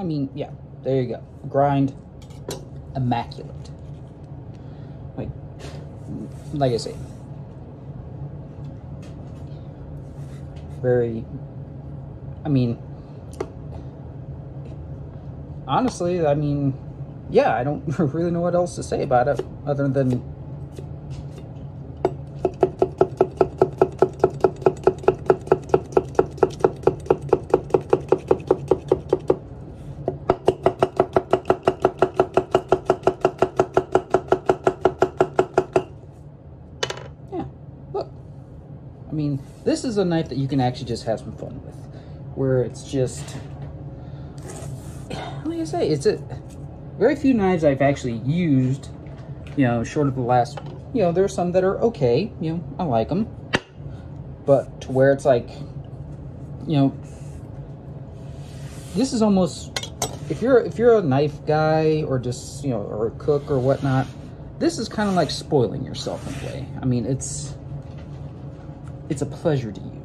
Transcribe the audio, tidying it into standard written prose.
I mean, yeah, there you go. Grind, immaculate. Like I say, very, I mean, honestly, I mean, yeah, I don't really know what else to say about it other than I mean, this is a knife that you can actually just have some fun with, where it's just, like I say, it's a very few knives I've actually used, you know, short of the last, you know, there are some that are okay, you know, I like them, but to where it's like, you know, this is almost, if you're a knife guy or just, you know, or a cook or whatnot, this is kind of like spoiling yourself in a way. I mean, it's a pleasure to use.